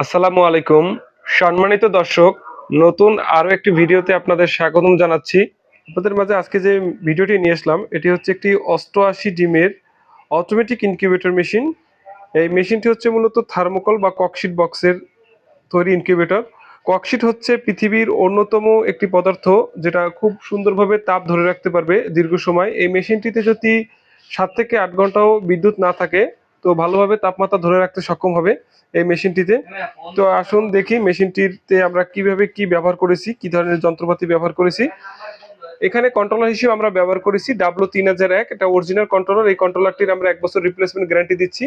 আসসালামু আলাইকুম। সম্মানিত দর্শক, নতুন আরো একটি ভিডিওতে আপনাদের স্বাগতম জানাচ্ছি। আপনাদের মাঝে আজকে যে ভিডিওটি নিয়ে আসলাম এটি হচ্ছে একটি 88 ডিমের অটোমেটিক ইনকিউবেটর মেশিন। এই মেশিনটি হচ্ছে মূলত থার্মোকল বা ককশিট বক্সের তৈরি ইনকিউবেটর। ককশিট হচ্ছে পৃথিবীর অন্যতম একটি পদার্থ যেটা খুব সুন্দরভাবে তাপ ধরে রাখতে পারবে দীর্ঘ সময়। এই মেশিনটিতে যদি 7 থেকে 8 ঘন্টাও বিদ্যুৎ না থাকে তো ভালোভাবে তাপমাত্রা ধরে রাখতে সক্ষম হবে এই মেশিনটিতে। তো আসুন দেখি মেশিনটিতে আমরা কিভাবে কি ব্যবহার করেছি, কি ধরনের যন্ত্রপাতি ব্যবহার করেছি। এখানে কন্ট্রোলার হিসেবে আমরা ব্যবহার করেছি W3001, এটা অরিজিনাল কন্ট্রোলার। এই কন্ট্রোলারটির আমরা 1 বছর রিপ্লেসমেন্ট গ্যারান্টি দিচ্ছি।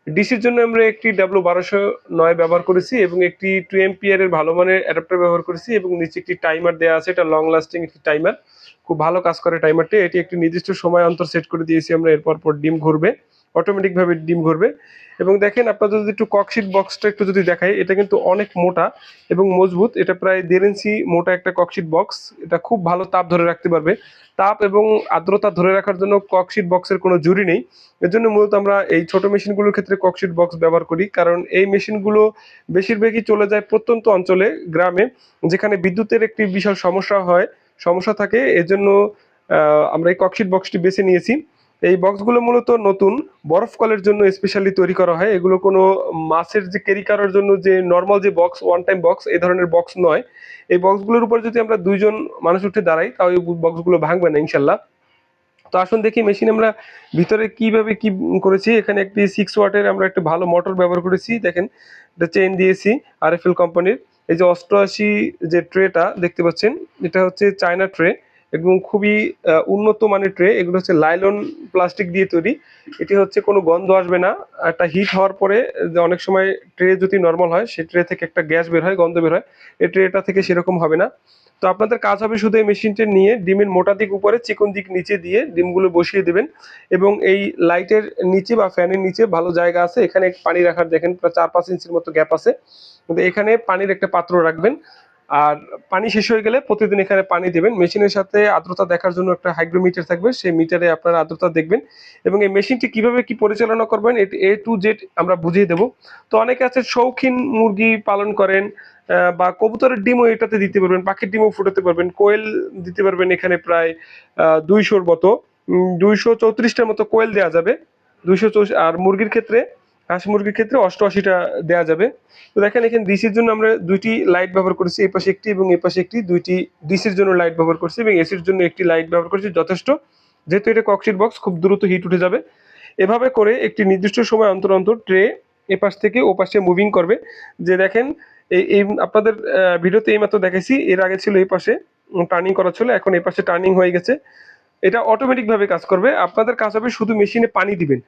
ডিসির জন্য আমরা একটি W1209 ব্যবহার করেছি এবং একটি 2 এম্পিয়ারের ভালো মানের অ্যাডাপ্টার ব্যবহার করেছি এবং নিচে একটি টাইমার দেওয়া আছে। এটা লং লাস্টিং একটি টাইমার, খুব ভালো কাজ করে টাইমারটি। এটি একটি নির্দিষ্ট সময় অন্তর সেট করে দিয়েছি আমরা, এরপর পর ডিম ঘুরবে, অটোমেটিক ভাবে ডিম ঘুরবে। এবং দেখেন আপনাদের যদি একটু ককশিট বক্সটা একটু যদি দেখাই, এটা কিন্তু অনেক মোটা এবং মজবুত। এটা প্রায় 1.5 ইঞ্চি মোটা একটা ককশিট বক্স। এটা খুব ভালো তাপ ধরে রাখতে পারবে। তাপ এবং আর্দ্রতা ধরে রাখার জন্য ককশিট বক্সের কোনো জুড়ি নেই। এর জন্য মূলত আমরা এই ছোট মেশিনগুলোর ক্ষেত্রে ককশিট বক্স ব্যবহার করি, কারণ এই মেশিনগুলো বেশিরভাগই চলে যায় প্রত্যন্ত অঞ্চলে, গ্রামে, যেখানে বিদ্যুতের একটি বিশাল সমস্যা থাকে। এজন্য আমরা এই ককশিট বক্সটি বেছে নিয়েছি। এই বক্সগুলো মূলত নতুন বরফ কলের জন্য স্পেশালি তৈরি করা হয়। এগুলো কোনো মাছের যে ক্যারি করার জন্য যে নর্মাল যে বক্স, ওয়ান টাইম বক্স, এই ধরনের বক্স নয়। এই বক্সগুলোর উপর যদি আমরা 2 জন মানুষ উঠে দাঁড়াই তাও এই বক্সগুলো ভাঙবে না ইনশাল্লাহ। তো আসুন দেখি মেশিন আমরা ভিতরে কিভাবে কি করেছি। এখানে একটি 6 ওয়াটের আমরা একটা ভালো মোটর ব্যবহার করেছি। দেখেন এটা চেইন দিয়েছি RFL কোম্পানির। এই যে 88 যে ট্রেটা দেখতে পাচ্ছেন, এটা হচ্ছে চায়না ট্রে এবং খুবই উন্নত মানের ট্রে। এগুলো হচ্ছে লাইলন প্লাস্টিক দিয়ে তৈরি। এটি হচ্ছে কোনো গন্ধ আসবে না। একটা হিট হওয়ার পরে যে অনেক সময় ট্রে যদি নর্মাল হয়, সেই ট্রে থেকে একটা গ্যাস বের হয়, গন্ধ বের হয়। এই ট্রেটা থেকে সেরকম হবে না। তো আপনাদের কাজ হবে শুধু এই মেশিনটা নিয়ে ডিমের মোটা দিক উপরে, চিকন দিক নিচে দিয়ে ডিমগুলো বসিয়ে দেবেন। এবং এই লাইটের নিচে বা ফ্যানের নিচে ভালো জায়গা আছে, এখানে পানি রাখার দেখেন প্রায় 4-5 ইঞ্চির মতো গ্যাপ আছে। কিন্তু এখানে পানির একটা পাত্র রাখবেন। আর পানি শেষ হয়ে গেলে প্রতিদিন এখানে পানি দেবেন। মেশিনের সাথে আর্দ্রতা দেখার জন্য একটা হাইগ্রোমিটার থাকবে, সেই মিটারে আপনারা আর্দ্রতা দেখবেন। এবং এই মেশিনটি কিভাবে কি পরিচালনা করবেন এটি A to Z আমরা বুঝিয়ে দেব। তো অনেকে আছে শৌখিন মুরগি পালন করেন, বা কবুতরের ডিমও এটাতে দিতে পারবেন, পাখির ডিমও ফুটাতে পারবেন, কোয়েল দিতে পারবেন। এখানে প্রায় 200-র মতো, 234টার মতো কোয়েল দেওয়া যাবে। 234। আর মুরগির ক্ষেত্রে, হাঁস মুরগির ক্ষেত্রে 88টা দেওয়া যাবে। তো দেখেন এখানে ডিসির জন্য আমরা 2টি লাইট ব্যবহার করেছি, এই পাশে একটি এবং এই পাশে একটি। 2টি ডিসির জন্য লাইট ব্যবহার করছি এবং এসির জন্য একটি লাইট ব্যবহার করেছি, যথেষ্ট। যেহেতু এটা ককশিট বক্স, খুব দ্রুত হিট উঠে যাবে। এভাবে করে একটি নির্দিষ্ট সময় অন্তর অন্তর ট্রে এপাশ থেকে ওপাশে মুভিং করবে। যে দেখেন এই এই আপনাদের ভিডিওতে এইমাত্র দেখাইছি, এর আগে ছিল এই পাশে টার্নিং করা ছিল, এখন এই পাশে টার্নিং হয়ে গেছে। এটা অটোমেটিক ভাবে কাজ করবে। আপনাদের কাজ হবে শুধু মেশিনে পানি দিবেন,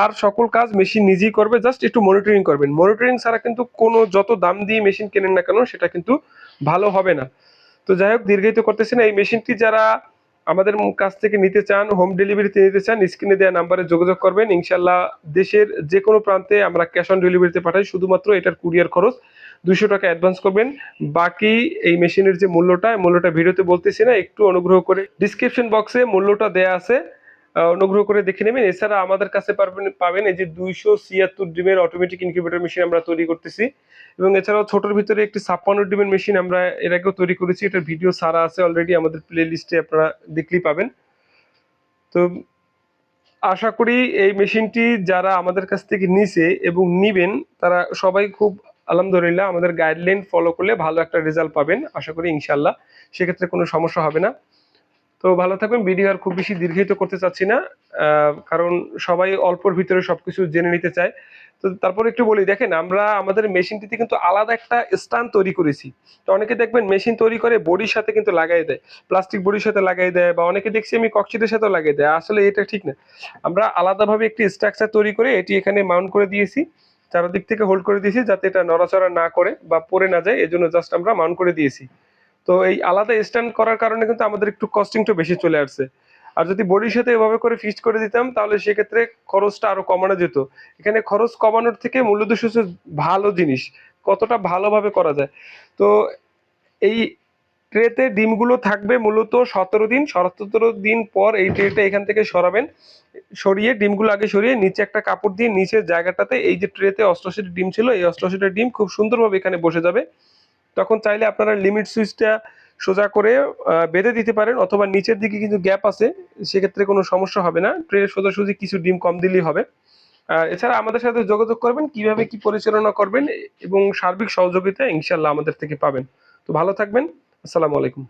আর সকল কাজ মেশিন নিজেই করবে। জাস্ট একটু মনিটরিং করবেন। মনিটরিং ছাড়া কিন্তু কোনো যত দাম দিয়ে মেশিন কেনেন না কেন সেটা কিন্তু ভালো হবে না। তো যাই হোক, দীর্ঘায়িত করতেছি না। এই মেশিনটি যারা আমাদের কাছ থেকে নিতে চান, হোম ডেলিভারিতে নিতে চান, স্ক্রিনে দেওয়া নাম্বারে যোগাযোগ করবেন। ইনশাল্লাহ দেশের যে কোনো প্রান্তে আমরা ক্যাশ অন ডেলিভারিতে পাঠাই। শুধুমাত্র এটার কুরিয়ার খরচ 200 টাকা অ্যাডভান্স করবেন। বাকি এই মেশিনের যে মূল্যটা ভিডিওতে বলতেছি না, একটু অনুগ্রহ করে ডিসক্রিপশন বক্সে মূল্যটা দেয়া আছে, অনুগ্রহ করে দেখে নেবেন। এছাড়া আমাদের কাছে পাবেন এই যে 276 ডিমের অটোমেটিক ইনকিউবেটর মেশিন আমরা তৈরি করতেছি। এবং এছাড়াও ছোটোর ভিতরে একটি 56 ডিমের মেশিন আমরা এর আগেও তৈরি করেছি। এটার ভিডিও ছাড়া আছে অলরেডি, আমাদের প্লে লিস্টে আপনারা দেখলেই পাবেন। তো আশা করি এই মেশিনটি যারা আমাদের কাছ থেকে নিছে এবং নিবেন তারা সবাই খুব আলহামদুলিল্লাহ আমাদের গাইডলাইন ফলো করলে ভালো একটা রেজাল্ট পাবেন আশা করি ইনশাল্লাহ। সেক্ষেত্রে কোনো সমস্যা হবে না। তো ভালো থাকবেন। ভিডিও আর খুব বেশি দীর্ঘায়িত করতে চাচ্ছি না, কারণ সবাই অল্পর ভিতরে সবকিছু জেনে নিতে চায়। তো তারপর একটু বলি, দেখেন আমরা আমাদের মেশিনটিতে কিন্তু আলাদা একটা স্ট্যান্ড তৈরি করেছি। তো অনেকে দেখবেন মেশিন তৈরি করে বডির সাথে কিন্তু লাগাই দেয়, প্লাস্টিক বডির সাথে লাগাই দেয়, বা অনেকে দেখছি আমি ককশিটের সাথেও লাগাই দেয়। আসলে এটা ঠিক না। আমরা আলাদাভাবে একটি স্ট্রাকচার তৈরি করে এটি এখানে মাউন্ট করে দিয়েছি, চারদিক থেকে হোল্ড করে দিয়েছি যাতে এটা নড়াচড়া না করে বা পড়ে না যায়, এজন্য জাস্ট আমরা মাউন্ট করে দিয়েছি। তো এই আলাদা স্ট্যান্ড করার কারণে কিন্তু আমাদের একটু কস্টিংটা বেশি চলে আসছে। আর যদি বডির সাথে এভাবে করে ফিক্সড করে দিতাম তাহলে সেক্ষেত্রে খরচটা আরো কমানো যেত। এখানে খরচ কমানোর থেকে মূল উদ্দেশ্য হচ্ছে ভালো জিনিস কতটা ভালোভাবে করা যায়। তো এই ট্রেতে ডিমগুলো থাকবে মূলত 17 দিন। 17 দিন পর এই ট্রেটা এখান থেকে সরাবেন, সরিয়ে ডিমগুলো আগে সরিয়ে নিচে একটা কাপড় দিয়ে নিচের জায়গাটাতে এই যে ট্রেতে 88টি ডিম ছিল, এই 88টা ডিম খুব সুন্দরভাবে এখানে বসে যাবে। তখন চাইলে আপনারা লিমিট সুইচটা সোজা করে বেঁধে দিতে পারেন, অথবা নিচের দিকে কিন্তু গ্যাপ আছে, সেক্ষেত্রে কোনো সমস্যা হবে না, ট্রে সোজাসুজি কিছু ডিম কম দিলেই হবে। এছাড়া আমাদের সাথে যোগাযোগ করবেন কিভাবে কি পরিচালনা করবেন, এবং সার্বিক সহযোগিতা ইনশাল্লাহ আমাদের থেকে পাবেন। তো ভালো থাকবেন। আসসালামু আলাইকুম।